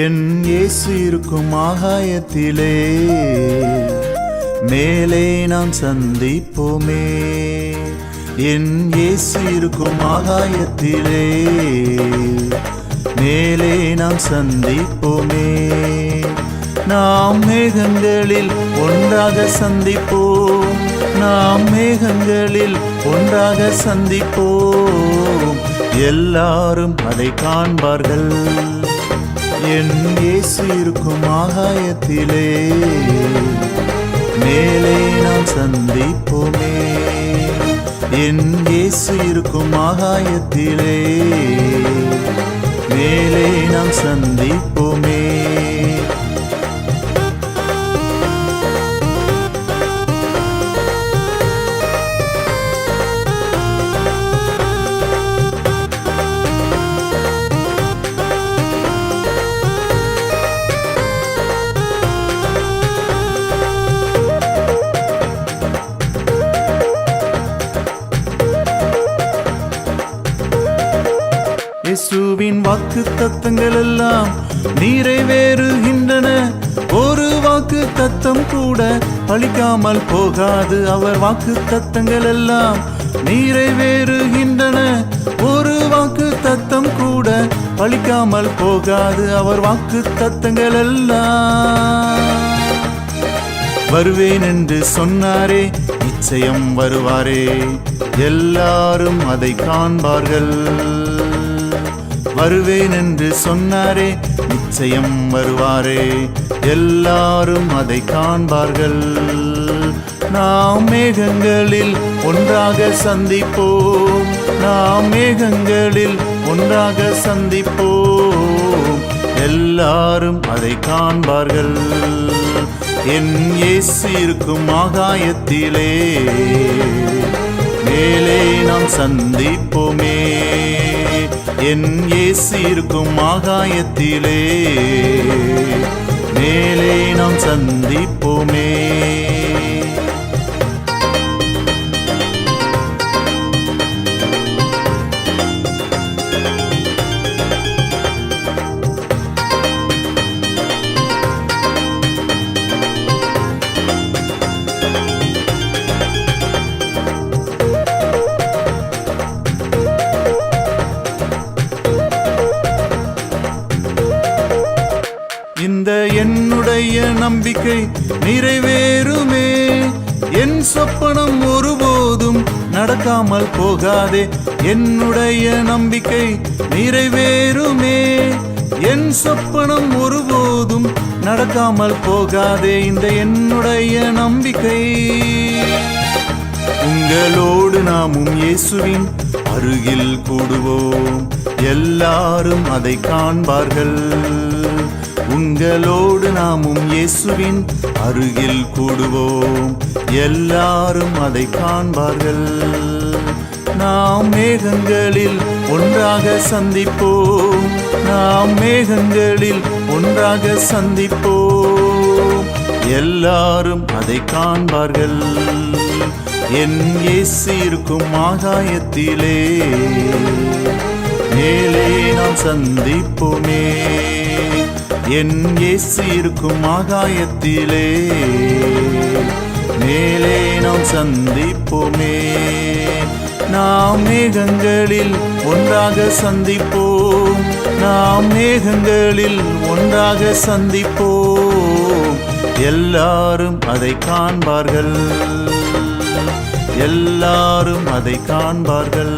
என் இயேசு இருக்கும் ஆகாயத்திலே மேலே நாம் சந்திப்போமே. என் இயேசு இருக்கும் ஆகாயத்திலே மேலே நாம் சந்திப்போமே. நாம் மேகங்களில் ஒன்றாக சந்திப்போம். நாம் மேகங்களில் ஒன்றாக சந்திப்போம். எல்லாரும் அதை காண்பார்கள். என் இயேசு இருக்கும் ஆகாயத்திலே மேலே நாம் சந்திப்போமே. என் இயேசு இருக்கும் ஆகாயத்திலே மேலே நாம் சந்திப்போமே. இயேசுவின் வாக்கு தத்தங்கள் எல்லாம் நிறைவேறுகின்றன. ஒரு வாக்கு தத்தம் கூட அழிக்காமல் போகாது. அவர் வாக்கு தத்தங்கள் எல்லாம் நிறைவேறுகின்றன. ஒரு வாக்கு தத்தம் கூட அழிக்காமல் போகாது. அவர் வாக்கு தத்தங்கள் எல்லாம் வருவேன் என்று சொன்னாரே, நிச்சயம் வருவாரே. எல்லாரும் அதை காண்பார்கள். வருவேன் என்று சொன்னாரே, நிச்சயம் வருவாரே. எல்லாரும் அதை காண்பார்கள். நாம் மேகங்களில் ஒன்றாக சந்திப்போம். நாம் மேகங்களில் ஒன்றாக சந்திப்போம். எல்லாரும் அதை காண்பார்கள். என் இயேசு இருக்கும் ஆகாயத்திலே மேலே நாம் சந்திப்போமே. என் இயேசு இருக்கும் ஆகாயத்திலே மேலே நாம் சந்திப்போமே. இந்த என்னுடைய நம்பிக்கை நிறைவேறுமே. என் சொப்பனம் ஒருபோதும் நடக்காமல் போகாதே. என்னுடைய நம்பிக்கை நிறைவேறுமே. என் சொப்பனம் ஒருபோதும் நடக்காமல் போகாதே. இந்த என்னுடைய நம்பிக்கை உங்களோடு நாமும் இயேசுவின் அருகில் கூடுவோம். எல்லாரும் அதை காண்பார்கள். உங்களோடு நாமும் இயேசுவின் அருகில் கூடுவோம். எல்லாரும் அதை காண்பார்கள். நாம் மேகங்களில் ஒன்றாக சந்திப்போம். நாம் மேகங்களில் ஒன்றாக சந்திப்போம். எல்லாரும் அதை காண்பார்கள். என் இயேசு இருக்கும் ஆகாயத்திலே மேலே நாம் சந்திப்போமே. என் இயேசு இருக்கும் ஆகாயத்திலே மேலே நாம் சந்திப்போமே. நாம் மேகங்களில் ஒன்றாக சந்திப்போம். நாம் மேகங்களில் ஒன்றாக சந்திப்போம். எல்லாரும் அதை காண்பார்கள். எல்லாரும் அதை காண்பார்கள்.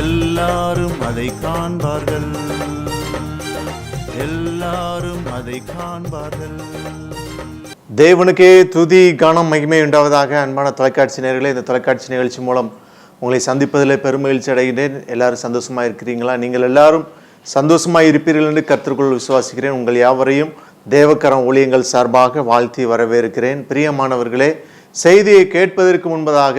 எல்லாரும் அதை காண்பார்கள். எல்லாரும் அதை காண்பார்கள். தேவனுக்கே துதி கனம் மகிமை உண்டாவதாக. அன்பான தொலைக்காட்சி நேயர்களே, இந்த தொலைக்காட்சி நிகழ்ச்சி மூலம் உங்களை சந்திப்பதில் பெருமகிழ்ச்சி அடைகிறேன். எல்லாரும் சந்தோஷமாக இருக்கிறீங்களா? நீங்கள் எல்லாரும் சந்தோஷமாக இருப்பீர்கள் என்று கர்த்தருக்குள் விசுவாசிக்கிறேன். உங்கள் யாவரையும் தேவக்கரம் ஊழியங்கள் சார்பாக வாழ்த்தி வரவேற்கிறேன். பிரியமானவர்களே, செய்தியை கேட்பதற்கு முன்பதாக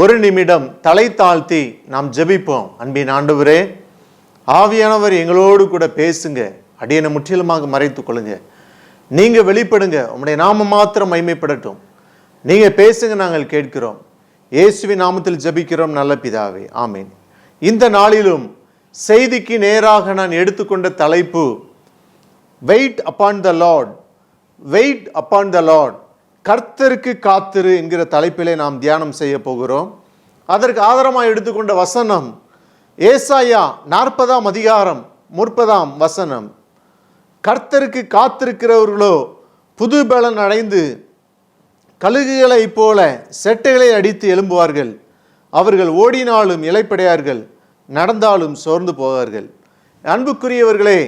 ஒரு நிமிடம் தலை தாழ்த்தி நாம் ஜெபிப்போம். அன்பின் ஆண்டவரே, ஆவியானவர் எங்களோடு கூட பேசுங்க. அடியனை முற்றிலுமாக மறைத்துக் கொள்ளுங்க. நீங்க வெளிப்படுங்க. உம்முடைய நாமம் மாத்திரம் மகிமைப்படட்டும். நீங்க பேசுங்க, நாங்கள் கேட்கிறோம். இயேசுவின் நாமத்தில் ஜெபிக்கிறோம் நல்ல பிதாவே, ஆமீன். இந்த நாளிலும் செய்திக்கு நேராக நான் எடுத்துக்கொண்ட தலைப்பு wait upon the Lord, wait upon the Lord, கர்த்தருக்கு காத்திரு என்கிற தலைப்பிலே நாம் தியானம் செய்ய போகிறோம். அதற்கு ஆதாரமாக எடுத்துக்கொண்ட வசனம் ஏசாயா 40ஆம் அதிகாரம் 30ஆம் வசனம். கர்த்தருக்கு காத்திருக்கிறவர்களோ புது பலன் அடைந்து கழுகுகளைப் போல செட்டைகளை அடித்து எழும்புவார்கள். அவர்கள் ஓடினாலும் இளைப்படையார்கள், நடந்தாலும் சோர்ந்து போவார்கள். அன்புக்குரியவர்களே,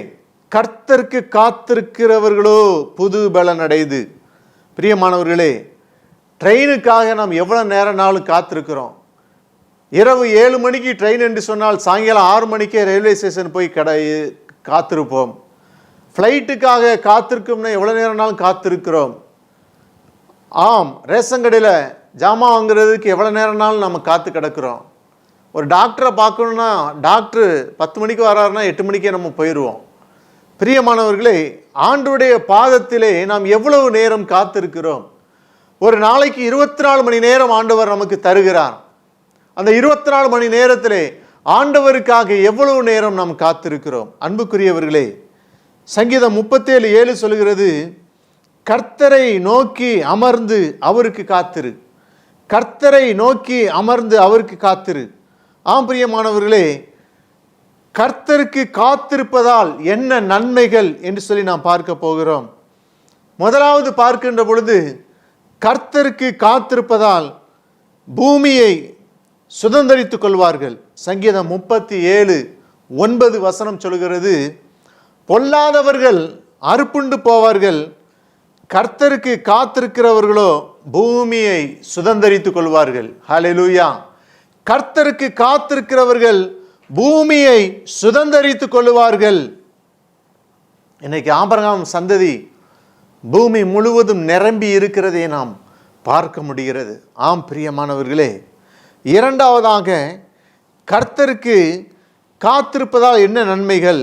கர்த்தருக்கு காத்திருக்கிறவர்களோ புது பலன் அடைந்து. பிரியமானவர்களே, ட்ரெயினுக்காக நாம் எவ்வளோ நேரம்னாலும் காத்திருக்கிறோம். இரவு 7 மணிக்கு ட்ரெயின் என்று சொன்னால் சாயங்காலம் 6 மணிக்கே ரயில்வே ஸ்டேஷன் போய் காத்திருப்போம். ஃப்ளைட்டுக்காக காத்திருக்கோம்னா எவ்வளோ நேரம்னாலும் காத்திருக்கிறோம். ஆம், ரேஷன் கடையில் ஜாமான் வாங்குறதுக்கு எவ்வளோ நேரம்னாலும் நம்ம காத்து கிடக்கிறோம். ஒரு டாக்டரை பார்க்கணுன்னா டாக்டர் 10 மணிக்கு வராருன்னா 8 மணிக்கே நம்ம போயிடுவோம். பிரியமானவர்களே, ஆண்டவருடைய பாதத்திலே நாம் எவ்வளவு நேரம் காத்திருக்கிறோம். ஒரு நாளைக்கு 24 மணி நேரம் ஆண்டவர் நமக்கு தருகிறார். அந்த 24 மணி நேரத்திலே ஆண்டவருக்காக எவ்வளவு நேரம் நாம் காத்திருக்கிறோம். அன்புக்குரியவர்களே, சங்கீதம் 37:7 சொல்கிறது, கர்த்தரை நோக்கி அமர்ந்து அவருக்கு காத்திரு, கர்த்தரை நோக்கி அமர்ந்து அவருக்கு காத்திரு. ஆம் பிரியமானவர்களே, கர்த்தருக்கு காத்திருப்பதால் என்ன நன்மைகள் என்று சொல்லி நாம் பார்க்க போகிறோம். முதலாவது பார்க்கின்ற பொழுது, கர்த்தருக்கு காத்திருப்பதால் பூமியை சுதந்தரித்துக் கொள்வார்கள். சங்கீதம் 37:9 வசனம் சொல்கிறது, பொல்லாதவர்கள் அறுப்புண்டு போவார்கள், கர்த்தருக்கு காத்திருக்கிறவர்களோ பூமியை சுதந்தரித்துக் கொள்வார்கள். ஹல்லேலூயா! கர்த்தருக்கு காத்திருக்கிறவர்கள் பூமியை சுதந்தரித்துக் கொள்வார்கள். இன்னைக்கு ஆபிரகாம் சந்ததி பூமி முழுவதும் நிரம்பி இருக்கிறதை நாம் பார்க்க முடிகிறது. ஆம் பிரியமானவர்களே, இரண்டாவதாக கர்த்தருக்கு காத்திருப்பதால் என்ன நன்மைகள்?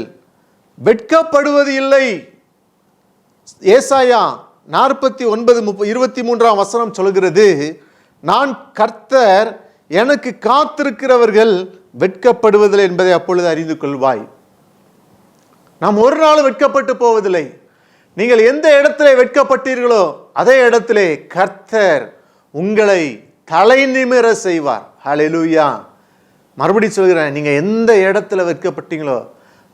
வெட்கப்படுவது இல்லை. ஏசாயா 49:23 வசனம் சொல்கிறது, நான் கர்த்தர், எனக்கு காத்திருக்கிறவர்கள் வெட்கப்படுவதில்லை என்பதை அப்பொழுது அறிந்து கொள்வாய். நாம் ஒரு நாள் வெட்கப்பட்டு போவதில்லை. நீங்கள் எந்த இடத்துல வெட்கப்பட்டீர்களோ அதே இடத்திலே கர்த்தர் உங்களை தலை நிமிர செய்வார். ஹல்லேலூயா! மறுபடி சொல்கிறேன், நீங்கள் எந்த இடத்துல வெட்கப்பட்டீங்களோ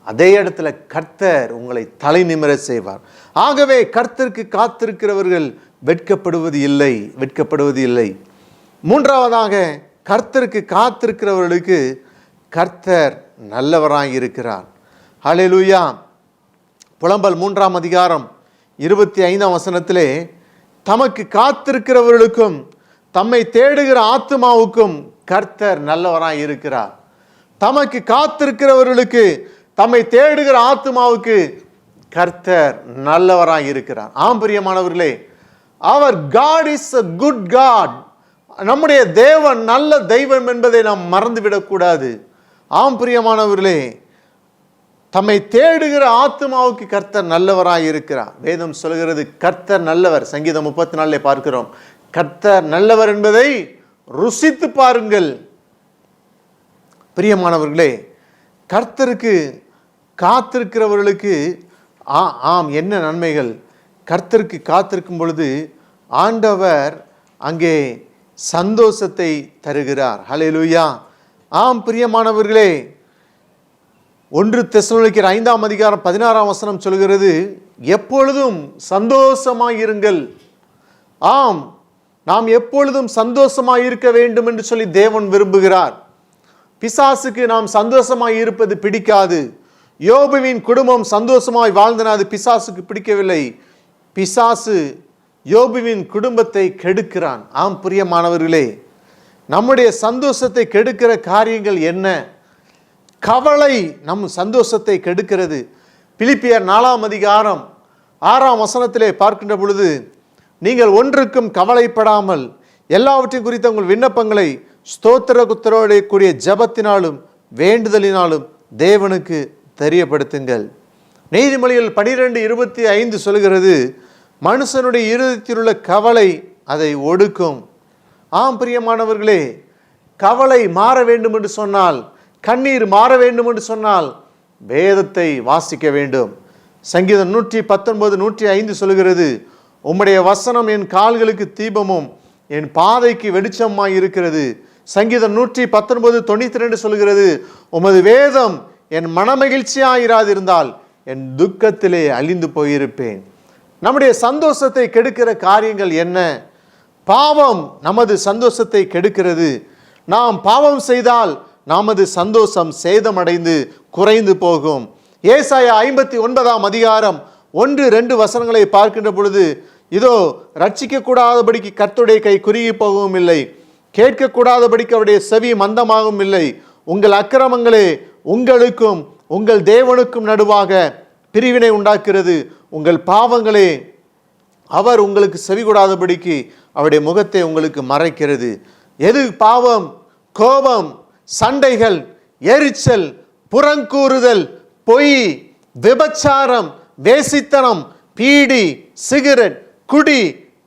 அதே இடத்துல கர்த்தர் உங்களை தலை நிமிர செய்வார். ஆகவே கர்த்தருக்கு காத்திருக்கிறவர்கள் வெட்கப்படுவது இல்லை, வெட்கப்படுவது இல்லை. மூன்றாவதாக, கர்த்தருக்கு காத்திருக்கிறவர்களுக்கு கர்த்தர் நல்லவராய் இருக்கிறார். ஹல்லேலூயா! புலம்பல் 3ஆம் அதிகாரம் 25ஆம் வசனத்திலே, தமக்கு காத்திருக்கிறவர்களுக்கும் தம்மை தேடுகிற ஆத்துமாவுக்கும் கர்த்தர் நல்லவராய் இருக்கிறார். தமக்கு காத்திருக்கிறவர்களுக்கு, தம்மை தேடுகிற ஆத்துமாவுக்கு கர்த்தர் நல்லவராய் இருக்கிறார். ஆம் பிரியமானவர்களே, அவர் God is a good God. நம்முடைய தேவன் நல்ல தெய்வம் என்பதை நாம் மறந்துவிடக்கூடாது. ஆம் பிரியமானவர்களே, தம்மை தேடுகிற ஆத்துமாவுக்கு கர்த்தர் நல்லவராய் இருக்கிறார். வேதம் சொல்கிறது கர்த்தர் நல்லவர். சங்கீதம் 34 பார்க்கிறோம், கர்த்தர் நல்லவர் என்பதை ருசித்து பாருங்கள். பிரியமானவர்களே, கர்த்தருக்கு காத்திருக்கிறவர்களுக்கு ஆம் என்ன நன்மைகள்? கர்த்தருக்கு காத்திருக்கும் பொழுது ஆண்டவர் அங்கே சந்தோஷத்தை தருகிறார். ஹல்லேலூயா! ஆம் பிரியமானவர்களே, 1 தெசலோனிக்கர் 5ஆம் அதிகாரம் 16ஆம் வசனம் சொல்கிறது, எப்பொழுதும் சந்தோஷமாயிருங்கள். ஆம், நாம் எப்பொழுதும் சந்தோஷமாய் இருக்க வேண்டும் என்று சொல்லி தேவன் விரும்புகிறார். பிசாசுக்கு நாம் சந்தோஷமாய் இருப்பது பிடிக்காது. யோபுவின் குடும்பம் சந்தோஷமாய் வாழ்ந்தன, அது பிசாசுக்கு பிடிக்கவில்லை. பிசாசு யோபுவின் குடும்பத்தை கெடுக்கிறான். ஆம் பிரியமானவர்களே, நம்முடைய சந்தோஷத்தை கெடுக்கிற காரியங்கள் என்ன? கவலை நம் சந்தோஷத்தை கெடுக்கிறது. பிலிப்பியர் 4ஆம் அதிகாரம் 6ஆம் வசனத்திலே பார்க்கின்ற பொழுது, நீங்கள் ஒன்றுக்கும் கவலைப்படாமல் எல்லாவற்றையும் குறித்த உங்கள் விண்ணப்பங்களை ஸ்தோத்திரத்தோடு கூடிய ஜெபத்தினாலும் வேண்டுதலினாலும் தேவனுக்கு தெரியப்படுத்துங்கள். நீதிமொழிகள் 12:25 சொல்கிறது, மனுஷனுடைய இருதயத்தில் உள்ள கவலை அதை ஒடுக்கும். ஆம் பிரியமானவர்களே, கவலை மாற வேண்டும் என்று சொன்னால் கண்ணீர் மாற வேண்டும் என்று சொன்னால் வேதத்தை வாசிக்க வேண்டும். சங்கீதம் 119 105 சொல்கிறது, உம்முடைய வசனம் என் கால்களுக்கு தீபமும் என் பாதைக்கு வெளிச்சமாய் இருக்கிறது. சங்கீதம் 119 92 சொல்கிறது, உமது வேதம் என் மனமகிழ்ச்சியாயிராதிருந்தால் என் துக்கத்திலே அழிந்து போயிருப்பேன். நம்முடைய சந்தோஷத்தை கெடுக்கிற காரியங்கள் என்ன? பாவம் நமது சந்தோஷத்தை கெடுக்கிறது. நாம் பாவம் செய்தால் நமது சந்தோஷம் சேதமடைந்து குறைந்து போகும். ஏசாயா 59 அதிகாரம் 1-2 வசனங்களை பார்க்கின்ற பொழுது, இதோ ரட்சிக்க கூடாதபடிக்கு கர்த்தருடைய கை குறுகி போகவும் இல்லை, கேட்கக்கூடாதபடிக்கு அவருடைய செவி மந்தமாகவும் இல்லை. உங்கள் அக்கிரமங்களே உங்களுக்கும் உங்கள் தேவனுக்கும் நடுவாக பிரிவினை உண்டாக்குகிறது. உங்கள் பாவங்களே அவர் உங்களுக்கு செவி கொடாதபடிக்கு அவருடைய முகத்தை உங்களுக்கு மறைக்கிறது. எது பாவம்? கோபம், சண்டைகள், எரிச்சல், புறங்கூறுதல், பொய், விபச்சாரம், வேசித்தனம், பீடி, சிகரெட், குடி,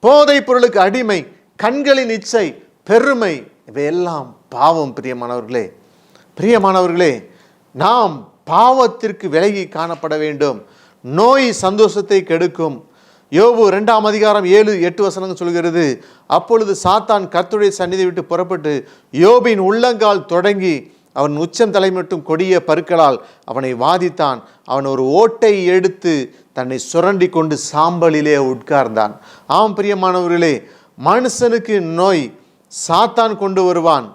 போதைப் பொருளுக்கு அடிமை, கண்களின் இச்சை, பெருமை, இவையெல்லாம் பாவம். பிரியமானவர்களே, பிரியமானவர்களே, நாம் பாவத்திற்கு விலகி காணப்பட வேண்டும். நோய் சந்தோஷத்தை கெடுக்கும். யோபு 2 அதிகாரம் 7-8 வசனங்கள் சொல்கிறது, அப்பொழுது சாத்தான் கர்த்தருடைய சந்நிதியை விட்டு புறப்பட்டு யோபின் உள்ளங்கால் தொடங்கி அவன் உச்சம் தலை மட்டும் கொடிய பருக்களால் அவனை வாதித்தான். அவன் ஒரு ஓட்டை எடுத்து தன்னை சுரண்டி கொண்டு சாம்பலிலே உட்கார்ந்தான். ஆம் பிரியமானவர்களே, மனுஷனுக்கு நோய் சாத்தான் கொண்டு வருவான்.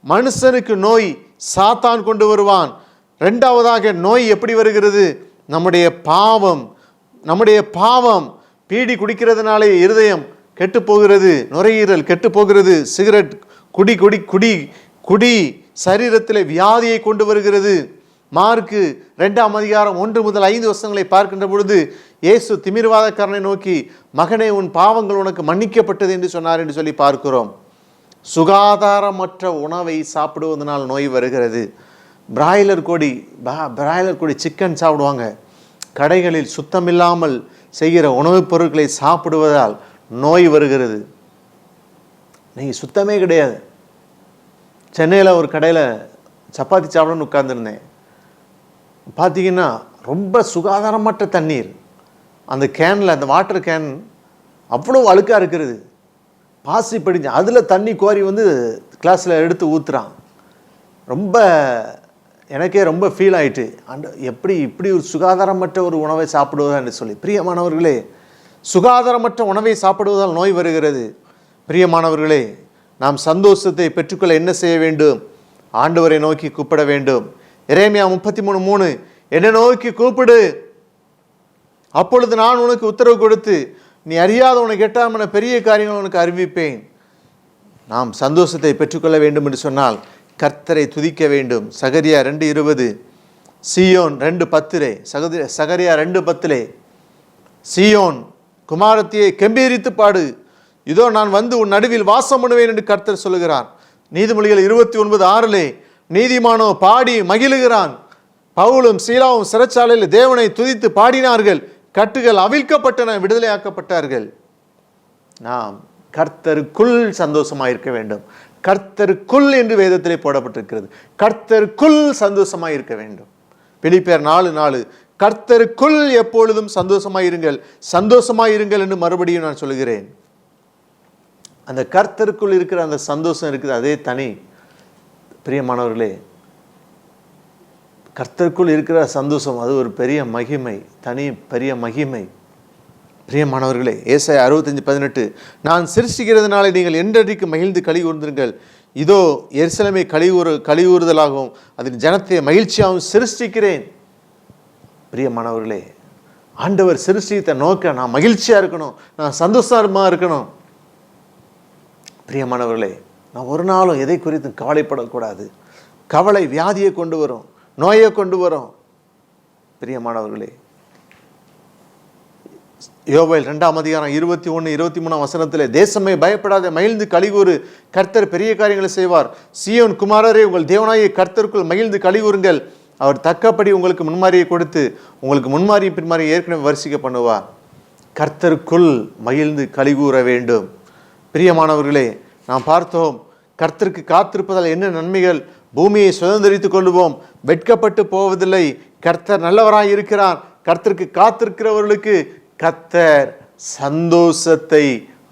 மனுஷனுக்கு நோய் சாத்தான் கொண்டு வருவான். இரண்டாவதாக நோய் எப்படி வருகிறது? நம்முடைய பாவம். நம்முடைய பாவம். பீடி குடிக்கிறதுனாலே இருதயம் கெட்டு போகிறது, நுரையீரல் கெட்டு போகிறது. சிகரெட் குடி குடி குடி குடி சரீரத்தில் வியாதியை கொண்டு வருகிறது. மார்க்கு 2 அதிகாரம் 1-5 வசனங்களை பார்க்கின்ற பொழுது, இயேசு திமிர்வாதக்காரனை நோக்கி, மகனே உன் பாவங்கள் உனக்கு மன்னிக்கப்பட்டது என்று சொன்னார் என்று சொல்லி பார்க்கிறோம். சுகாதாரமற்ற உணவை சாப்பிடுவதனால் நோய் வருகிறது. பிராய்லர் கோழி சிக்கன் சாப்பிடுவாங்க. கடைகளில் சுத்தமில்லாமல் செய்கிற உணவுப் பொருட்களை சாப்பிடுவதால் நோய் வருகிறது. நீங்கள் சுத்தமே கிடையாது. சென்னையில் ஒரு கடையில் சப்பாத்தி சாப்பிடணும்னு உட்கார்ந்துருந்தேன். பார்த்தீங்கன்னா ரொம்ப சுகாதாரமற்ற தண்ணீர். அந்த கேனில், அந்த வாட்டர் கேன் அவ்வளோ அழுக்காக இருக்கிறது. பாசி படிஞ்சு அதில் தண்ணி கோரி வந்து கிளாஸில் எடுத்து ஊற்றுறான். ரொம்ப எனக்கே ரொம்ப ஃபீல் ஆயிட்டு, எப்படி இப்படி ஒரு சுகாதாரமற்ற ஒரு உணவை சாப்பிடுவதா என்று சொல்லி. பிரியமானவர்களே, சுகாதாரமற்ற உணவை சாப்பிடுவதால் நோய் வருகிறது. பிரியமானவர்களே, நாம் சந்தோஷத்தை பெற்றுக்கொள்ள என்ன செய்ய வேண்டும்? ஆண்டவரை நோக்கி கூப்பிட வேண்டும். எரேமியா 33:3, என்னை நோக்கி கூப்பிடு, அப்பொழுது நான் உனக்கு உத்தரவு கொடுத்து நீ அறியாத உனக்கு எட்டாமன பெரிய காரியங்கள் உனக்கு அறிவிப்பேன். நாம் சந்தோஷத்தை பெற்றுக்கொள்ள வேண்டும் என்று சொன்னால் கர்த்தரை துதிக்க வேண்டும். சகரியா 2:20, சீயோன் 2:10, சகரியா 2:10, சீயோன் குமாரத்தியை கம்பீரித்து பாடு, இதோ நான் வந்து உன் நடுவில் வாசம் பண்ணுவேன் என்று கர்த்தர் சொல்லுகிறார். நீதிமொழிகள் 29:6, நீதிமானோ பாடி மகிழுகிறான். பவுலும் சீலாவும் சிறைச்சாலையில் தேவனை துதித்து பாடினார்கள், கட்டுகள் அவிழ்க்கப்பட்டன, விடுதலையாக்கப்பட்டார்கள். நாம் கர்த்தருக்குள் சந்தோஷமாயிருக்க வேண்டும். கர்த்தருக்குள் என்று வேதத்திலே போடப்பட்டிருக்கிறது. கர்த்தருக்குள் சந்தோஷமாயிருக்க வேண்டும். பிலிப்பியர் 4:4, கர்த்தருக்குள் எப்பொழுதும் சந்தோஷமாயிருங்கள், சந்தோஷமாயிருங்கள் என்று மறுபடியும் நான் சொல்கிறேன். அந்த கர்த்தருக்குள் இருக்கிற அந்த சந்தோஷம் இருக்குது, அதே தனி. பிரியமானவர்களே, கர்த்தருக்குள் இருக்கிற சந்தோஷம் அது ஒரு பெரிய மகிமை, தனி பெரிய மகிமை. பிரியமானவர்களே, ஏசாயா 65:18, நான் சிருஷ்டிக்கிறதுனாலே நீங்கள் என்றைக்கு மகிழ்ந்து களி கூர்ந்திருங்கள், இதோ எருசலேமை களிகூறுதலாகவும் அதன் ஜனத்தை மகிழ்ச்சியாகவும் சிருஷ்டிக்கிறேன். பிரியமானவர்களே, ஆண்டவர் சிருஷ்டித்த நோக்க நான் மகிழ்ச்சியாக இருக்கணும், நான் சந்தோஷமாக இருக்கணும். பிரியமானவர்களே, நான் ஒரு நாளும் எதை குறித்து கவலைப்படக்கூடாது. கவலை வியாதியை கொண்டு வரும், நோயை கொண்டு வரும். பிரியமானவர்களே, யோவேல் 2 அதிகாரம் 21-23 வசனத்திலே, தேசமே பயப்படாத, மகிழ்ந்து களிகூறு, கர்த்தர் பெரிய காரியங்களை செய்வார். சீயோன் குமாரரே, உங்கள் தேவனாகிய கர்த்தருக்குள் மகிழ்ந்து களிகூறுங்கள், அவர் தக்கப்படி உங்களுக்கு முன்மாரியை கொடுத்து உங்களுக்கு முன்மாரி பின்மாரி ஏற்கனவே வரிசிக்க பண்ணுவார். கர்த்தருக்குள் மகிழ்ந்து களிகூற வேண்டும். பிரியமானவர்களே, நாம் பார்த்தோம், கர்த்தருக்கு காத்திருப்பதால் என்ன நன்மைகள்? பூமியை சுதந்திரித்துக் கொள்வோம், வெட்கப்பட்டு போவதில்லை. கர்த்தர் நல்லவராய் இருக்கிறார். கர்த்தருக்கு காத்திருக்கிறவர்களுக்கு கர்த்தர் சந்தோஷத்தை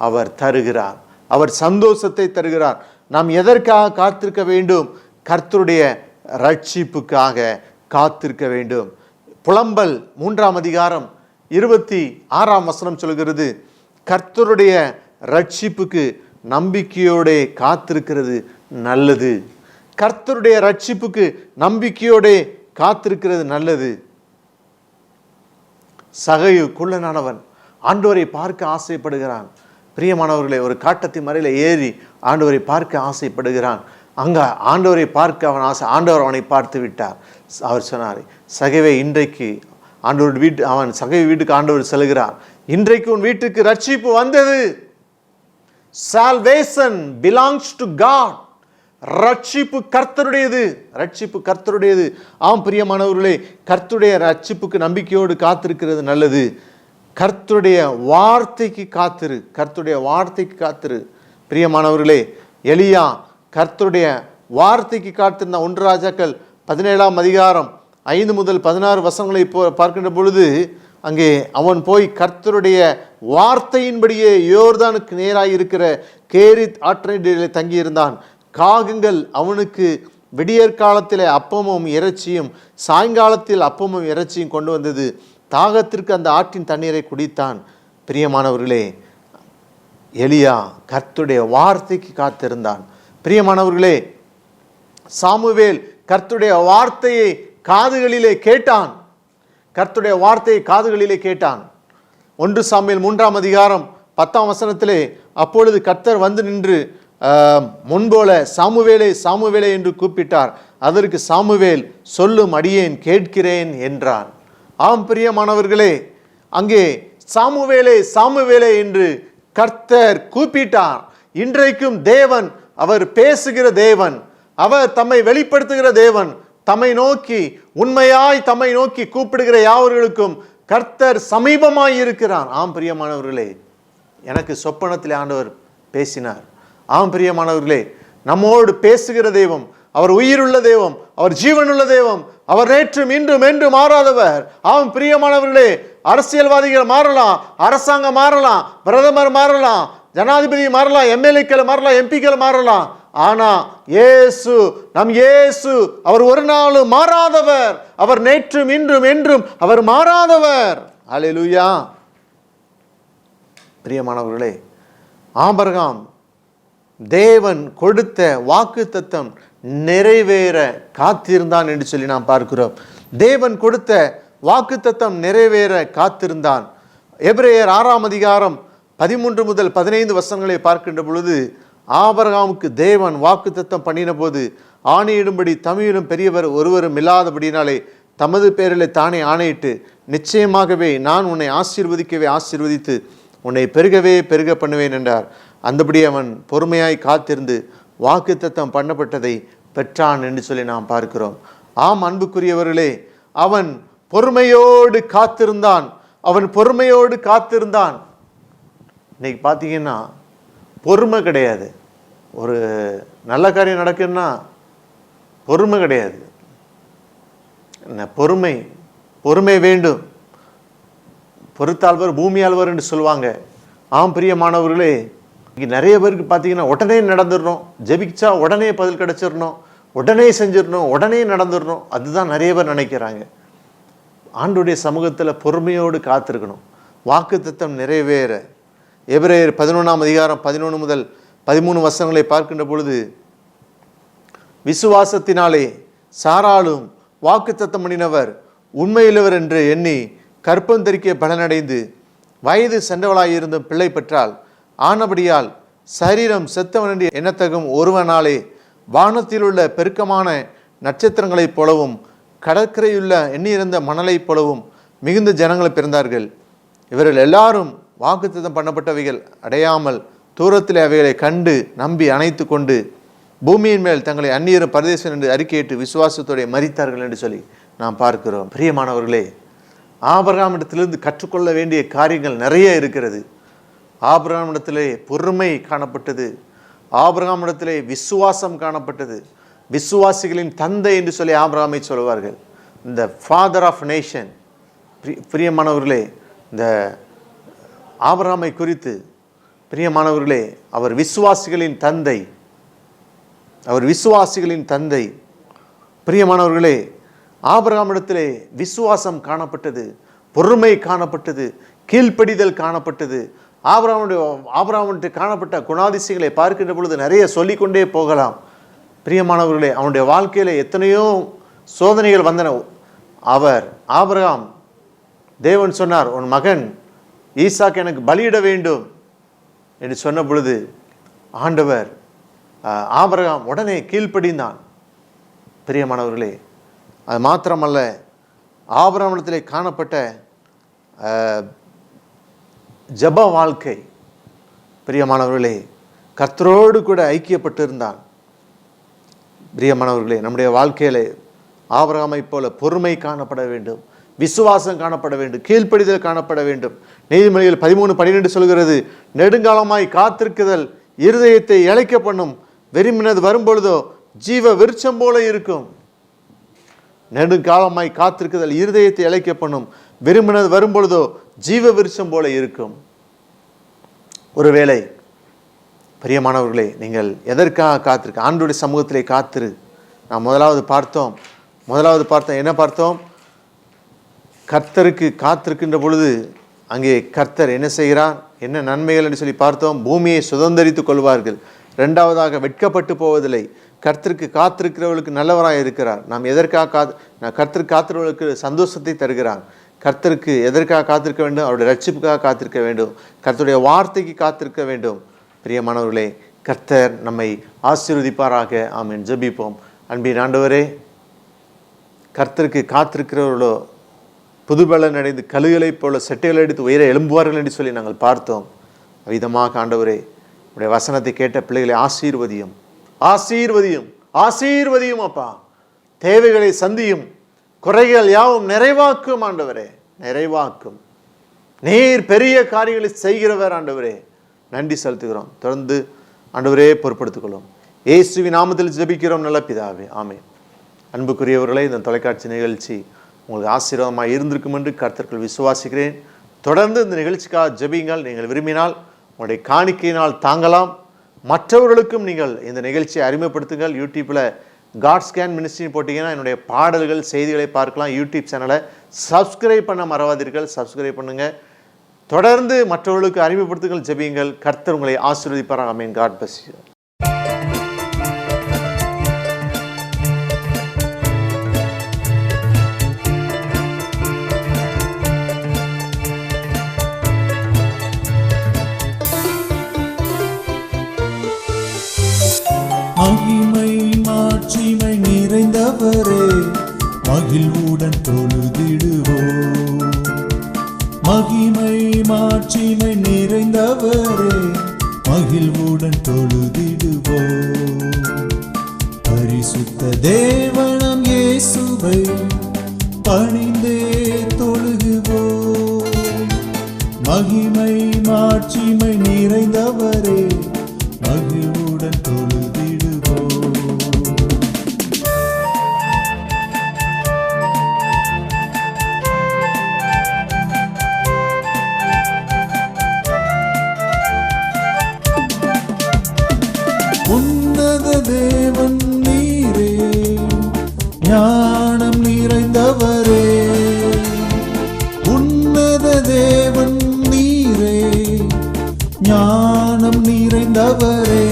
அவர் தருகிறார். அவர் சந்தோஷத்தை தருகிறார். நாம் எதற்காக காத்திருக்க வேண்டும்? கர்த்தருடைய ரட்சிப்புக்காக காத்திருக்க வேண்டும். புலம்பல் 3ஆம் அதிகாரம் 26ஆம் வசனம் சொல்கிறது, கர்த்தருடைய ரட்சிப்புக்கு நம்பிக்கையோடு காத்திருக்கிறது நல்லது. கர்த்தருடைய ரட்சிப்புக்கு நம்பிக்கையோடு காத்திருக்கிறது நல்லது. சகையு குள்ளனானவன் ஆண்டவரை பார்க்க ஆசைப்படுகிறான். பிரியமானவர்களே, ஒரு காட்டத்தின் மறையில் ஏறி ஆண்டவரை பார்க்க ஆசைப்படுகிறான். அங்கே ஆண்டவரை பார்க்க அவன் ஆண்டவர் அவனை பார்த்து விட்டார். அவர் சொன்னார், சகைவே, இன்றைக்கு ஆண்டவர் அவன் சகை வீட்டுக்கு ஆண்டவர் செல்கிறார். இன்றைக்கு உன் வீட்டுக்கு ரட்சிப்பு வந்தது. Salvation belongs to God. ரட்சிப்பு கர்த்தருடையது. ரட்சிப்பு கர்த்தருடையது. ஆம் பிரியமானவர்களே, கர்த்தருடைய ரட்சிப்புக்கு நம்பிக்கையோடு காத்திருக்கிறது நல்லது. கர்த்தருடைய வார்த்தைக்கு காத்திரு. கர்த்தருடைய வார்த்தைக்கு காத்திரு. பிரியமானவர்களே, எலியா கர்த்தருடைய வார்த்தைக்கு காத்திருந்த 1 ராஜாக்கள் 17ஆம் அதிகாரம் 5 முதல் 16 வசனங்களை பார்க்கின்ற பொழுது, அங்கே அவன் போய் கர்த்தருடைய வார்த்தையின்படியே யோர்தானுக்கு நேராக இருக்கிற கேரித் ஆற்றடியிலே தங்கியிருந்தான். காகங்கள் அவனுக்கு விடியற் காலத்தில் அப்பமும் இறைச்சியும் சாயங்காலத்தில் அப்பமும் இறைச்சியும் கொண்டு வந்தது. தாகத்திற்கு அந்த ஆற்றின் தண்ணீரை குடித்தான். பிரியமானவர்களே, எலியா கர்த்தருடைய வார்த்தைக்கு காத்திருந்தான். பிரியமானவர்களே, சாமுவேல் கர்த்தருடைய வார்த்தையை காதுகளிலே கேட்டான். கர்த்தருடைய வார்த்தையை காதுகளிலே கேட்டான். 1 சாமுவேல் 3ஆம் அதிகாரம் 10ஆம் வசனத்திலே, அப்பொழுது கர்த்தர் வந்து நின்று முன்போல சாமுவேலே சாமுவேலே என்று கூப்பிட்டார். அதற்கு சாமுவேல், சொல்லும் அடியேன் கேட்கிறேன் என்றான். ஆம் பிரியமானவர்களே, அங்கே சாமுவேலே சாமுவேலே என்று கர்த்தர் கூப்பிட்டார். இன்றைக்கும் தேவன் அவர் பேசுகிற தேவன், அவர் தம்மை வெளிப்படுத்துகிற தேவன். தம்மை நோக்கி உண்மையாய் தம்மை நோக்கி கூப்பிடுகிற யாவர்களுக்கும் கர்த்தர் சமீபமாய் இருக்கிறார். ஆம் பிரியமானவர்களே, எனக்கு சொப்பனத்தில் ஆண்டவர் பேசினார். ஆம் பிரியமானவர்களே, நம்மோடு பேசுகிற தெய்வம், அவர் உயிருள்ள தெய்வம், அவர் ஜீவனுள்ள தெய்வம், அவர் நேற்றும் இன்றும் என்று மாறாதவர். ஆம் பிரியமானவர்களே, அரசியல்வாதிகள் மாறலாம், அரசாங்கம் மாறலாம், பிரதமர் மாறலாம், ஜனாதிபதி மாறலாம், எம்எல்ஏக்கள் மாறலாம், எம்பிக்கள் மாறலாம். ஆனா இயேசு, நம் இயேசு, அவர் ஒரு நாளும் மாறாதவர். அவர் நேற்றும் இன்றும் என்றும் அவர் மாறாதவர். அல்லேலூயா. பிரியமானவர்களே, ஆபிரகாம் தேவன் கொடுத்த வாக்குத்தத்தம் நிறைவேற காத்திருந்தான் என்று சொல்லி நாம் பார்க்கிறோம். தேவன் கொடுத்த வாக்குத்தத்தம் நிறைவேற காத்திருந்தான். எபிரேயர் 6ஆம் அதிகாரம் 13 முதல் 15 வசனங்களை பார்க்கின்ற பொழுது, ஆபிரகாமுக்கு தேவன் வாக்குத்தத்தம் பண்ணின போது ஆணையிடும்படி தமிழிலும் பெரியவர் ஒருவரும் இல்லாதபடினாலே தமது பேரிலே தானே ஆணையிட்டு, நிச்சயமாகவே நான் உன்னை ஆசீர்வதிக்கவே ஆசீர்வதித்து உன்னை பெருகவே பெருக பண்ணுவேன் என்றார். அந்தபடி அவன் பொறுமையாய் காத்திருந்து வாக்குத்தத்தம் பண்ணப்பட்டதை பெற்றான் என்று சொல்லி நாம் பார்க்கிறோம். ஆம் அன்புக்குரியவர்களே, அவன் பொறுமையோடு காத்திருந்தான். அவன் பொறுமையோடு காத்திருந்தான். இன்னைக்கு பார்த்தீங்கன்னா பொறுமை கிடையாது. ஒரு நல்ல காரியம் நடக்குன்னா பொறுமை கிடையாது. என்ன பொறுமை? பொறுமை வேண்டும். பொறுத்தாழ்வர் பூமியாழ்வர் என்று சொல்லுவாங்க. ஆம் பிரியமானவர்களே, இங்கே நிறைய பேருக்கு பார்த்தீங்கன்னா உடனே நடந்துடணும், ஜெபிச்சா உடனே பதில் கிடைச்சிடணும், உடனே செஞ்சிடணும், உடனே நடந்துடணும். அதுதான் நிறைய பேர் நினைக்கிறாங்க. ஆண்டுடைய சமூகத்தில் பொறுமையோடு காத்திருக்கணும், வாக்குத்தத்தம் நிறைவேற. எபிரேயர் 11ஆம் அதிகாரம் 11 முதல் 13 வசனங்களை பார்க்கின்ற பொழுது, விசுவாசத்தினாலே சாராளும் வாக்குத்தத்தம் பண்ணினவர் உண்மையுள்ளவர் என்று எண்ணி கற்பந்தரிக்க பலனடைந்து வயது சென்றவளாயிருந்த பிள்ளை பெற்றால், ஆனபடியால் சரீரம் செத்தவன் என்று எண்ணத்தகும் ஒருவனாலே வானத்தில் உள்ள பெருக்கமான நட்சத்திரங்களைப் போலவும் கடற்கரையுள்ள எண்ணியிருந்த மணலைப் போலவும் மிகுந்த ஜனங்களை பிறந்தார்கள். இவர்கள் எல்லாரும் வாக்குத்தத்தம் பண்ணப்பட்டவைகள் அடையாமல் தூரத்தில் அவைகளை கண்டு நம்பி அணைத்து கொண்டு பூமியின் மேல் தங்களை அந்நியரும் பரதேசம் என்று அறிக்கையிட்டு விசுவாசத்தோടെ மரித்தார்கள் என்று சொல்லி நாம் பார்க்கிறோம். பிரியமானவர்களே, ஆபிரகாமிடத்திலிருந்து கற்றுக்கொள்ள வேண்டிய காரியங்கள் நிறைய இருக்கிறது. ஆபிரகாமிடத்திலே பொறுமை காணப்பட்டது. ஆபிரகாமிடத்திலே விசுவாசம் காணப்பட்டது. விசுவாசிகளின் தந்தை என்று சொல்லி ஆபிரகாமை சொல்வார்கள். இந்த ஃபாதர் ஆஃப் நேஷன். பிரியமானவர்களே, இந்த ஆபிரகாமை குறித்து பிரியமானவர்களே, அவர் விசுவாசிகளின் தந்தை. அவர் விசுவாசிகளின் தந்தை. பிரியமானவர்களே, ஆபிரகாமிடத்திலே விசுவாசம் காணப்பட்டது, பொறுமை காணப்பட்டது, கீழ்ப்படிதல் காணப்பட்டது. ஆபிரகாமுடைய காணப்பட்ட குணாதிசயங்களை பார்க்கின்ற பொழுது நிறைய சொல்லிக்கொண்டே போகலாம். பிரியமானவர்களே, அவனுடைய வாழ்க்கையில் எத்தனையோ சோதனைகள் வந்தன. ஆபிரகாம், தேவன் சொன்னார், உன் மகன் ஈசாக்கு எனக்கு பலியிட வேண்டும் என்று சொன்ன பொழுது ஆண்டவர் ஆபிரகாம் உடனே கீழ்ப்படிந்தான். பிரியமானவர்களே, அது மாத்திரமல்ல, ஆபிரகாமிடத்திலே காணப்பட்ட ஜெப வாழ்க்கை. பிரியமானவர்களே, கர்த்தரோடு கூட ஐக்கியப்பட்டிருந்தான். பிரியமானவர்களே, நம்முடைய வாழ்க்கையிலே ஆபிரகாமை போல பொறுமை காணப்பட வேண்டும், விசுவாசம் காணப்பட வேண்டும், கீழ்ப்படிதல் காணப்பட வேண்டும். நீதிமொழிகள் 13:12 சொல்கிறது, நெடுங்காலமாய் காத்திருக்குதல் இருதயத்தை இளைக்க பண்ணும், விரும்பினது வரும்பொழுதோ ஜீவ விருட்சம் போல இருக்கும். நெடுங்காலமாய் காத்திருக்குதல் இருதயத்தை இளைக்க பண்ணும், விரும்பினது வரும்பொழுதோ ஜீவ விருட்சம் போல இருக்கும். ஒருவேளை பிரியமானவர்களே, நீங்கள் எதற்காக காத்திருக்க? ஆண்டவருடைய சமூகத்திலே காத்திரு. நாம் முதலாவது பார்த்தோம் என்ன பார்த்தோம்? கர்த்தருக்கு காத்திருக்கின்ற பொழுது அங்கே கர்த்தர் என்ன செய்கிறார், என்ன நன்மைகள் என்று சொல்லி பார்த்தோம். பூமியை சுதந்தரித்துக் கொள்வார்கள். இரண்டாவதாக, வெட்கப்பட்டு போவதில்லை. கர்த்தருக்கு காத்திருக்கிறவர்களுக்கு நல்லவராக இருக்கிறார். நாம் எதற்காக கர்த்தருக்கு காத்திருக்கிறவர்களுக்கு சந்தோஷத்தை தருகிறார். கர்த்தருக்கு எதற்காக காத்திருக்க வேண்டும்? அவருடைய ரட்சிப்புக்காக காத்திருக்க வேண்டும், கர்த்தருடைய வார்த்தைக்கு காத்திருக்க வேண்டும். பிரியமானவர்களே, கர்த்தர் நம்மை ஆசீர்வதிப்பாராக. ஆமென். ஜெபிப்போம். அன்பின் ஆண்டவரே, கர்த்தருக்கு காத்திருக்கிறவர்களோ புதுபலன் அடைந்து கழுகளைப் போல செட்டைகளை அடித்து உயர எழும்புவார்கள் என்று சொல்லி நாங்கள் பார்த்தோம். விதமாக ஆண்டவரே, உடைய வசனத்தை கேட்ட பிள்ளைகளை ஆசீர்வதியும், ஆசீர்வதியும், ஆசீர்வதியும். அப்பா, தேவைகளை சந்தியும், குறைகள் யாவும் நிறைவாக்கும். ஆண்டவரே, நிறைவாக்கும். நீர் பெரிய காரியங்களை செய்கிறவர். ஆண்டவரே, நன்றி செலுத்துகிறோம். தொடர்ந்து ஆண்டவரே பொறுப்படுத்திக் கொள்ளும். இயேசுவின் நாமத்தில் ஜெபிக்கிறோம் நல்ல பிதாவே, ஆமென். அன்புக்குரியவர்களே, இந்த தொலைக்காட்சி நிகழ்ச்சி உங்களுக்கு ஆசீர்வாதமாக இருந்திருக்கும் என்று கர்த்தர்கள் விசுவாசிக்கிறேன். தொடர்ந்து இந்த நிகழ்ச்சிக்காக ஜெபியுங்கள். நீங்கள் விரும்பினால் உங்களுடைய காணிக்கையினால் தாங்கலாம். மற்றவர்களுக்கும் நீங்கள் இந்த நிகழ்ச்சியை அறிமுகப்படுத்துங்கள். யூடியூப்பில் காட் ஸ்கேன் மினிஸ்ட்ரின்னு போட்டிங்கன்னா என்னுடைய பாடல்கள், செய்திகளை பார்க்கலாம். யூடியூப் சேனலை சப்ஸ்கிரைப் பண்ண மறவாதீர்கள். சப்ஸ்கிரைப் பண்ணுங்கள். தொடர்ந்து மற்றவர்களுக்கு அறிமுகப்படுத்துங்கள். ஜெபியுங்கள். கர்த்தர் உங்களை ஆசீர்வதிப்பார். ஆமென். God bless you. மகிமை மாட்சிமை நிறைந்தவரே, மகிழ்வுடன் தொழுதிடுவோம். மகிமை மாட்சிமை நிறைந்தவரே, மகிழ்வுடன் தொழுதிடுவோம். பரிசுத்த தேவனம் இயேசுவை பணிந்தே தொழுகுவோம். மகிமை மாட்சிமை நிறைந்தவரே, மகிழ்வுடன் தொழுதிடுவோம். உன்னத தேவன் நீரே, ஞானம் நிறைந்தவரே. உன்னத தேவன் நீரே, ஞானம் நிறைந்தவரே.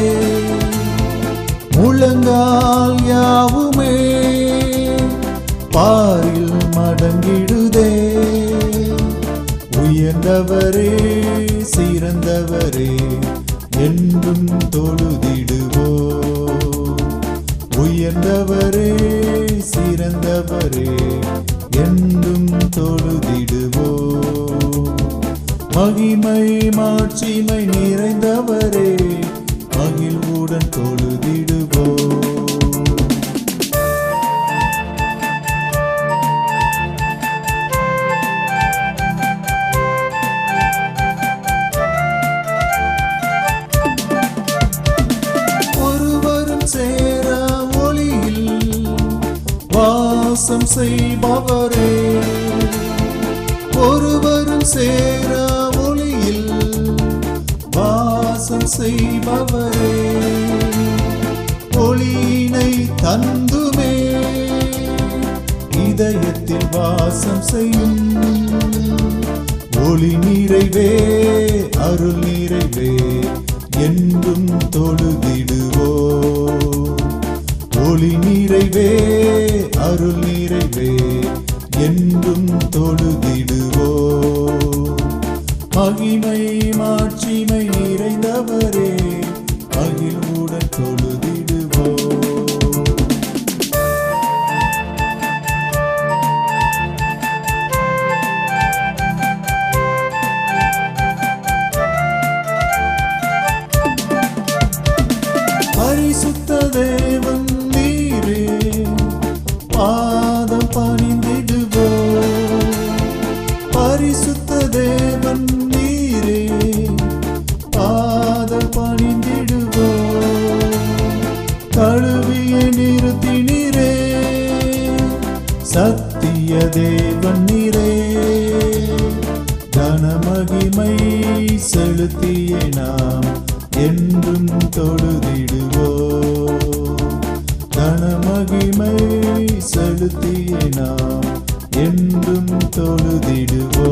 முழங்கால் யாவுமே பாரில் மடங்கிடுதே. உயர்ந்தவரே, சிறந்தவரே, என்றும் தொழுதிடுவோம். உயர்ந்தவரே, சிறந்தவரே, என்றும் தொழுதிடுவோம். மகிமை மாட்சிமை நிறைந்தவரே, மகிழ்வுடன் தொழுதிடுவோம். ஒருவரும் சேர ஒளியில் வாசம் செய்பவரே, ஒருவரும் சேர ஒளியில் வாசம் செய்பவரே, ஒளியினை தந்துமே இதயத்தில் வாசம் செய்யும். ஒளி நிறைவே அருள் நிறைவே என்றும் தொழுதிடுவோ. ஒளி நிறைவே அருள் நிறைவே என்றும் தொழுதிடுவோ. மகிமை மாட்சிமை நிறைந்தவரே, மகிழ்வுடன் தொழுதிடுவோ. பரிசுத்த தேவன் நீரே, பாதம் பணிந்திடுவோ. பரிசுத்த தேவன் நீரே, பாதம் பணிந்திடுவோ. கழுவிய நிறுத்தினீரே, சத்திய தேவன் நீரே, கனமகிமை செலுத்திய நாம் என்றும் தொழுதிடுவோ. கனமகிமை செலுத்திய நாம் என்றும் தொழுதிடுவோ.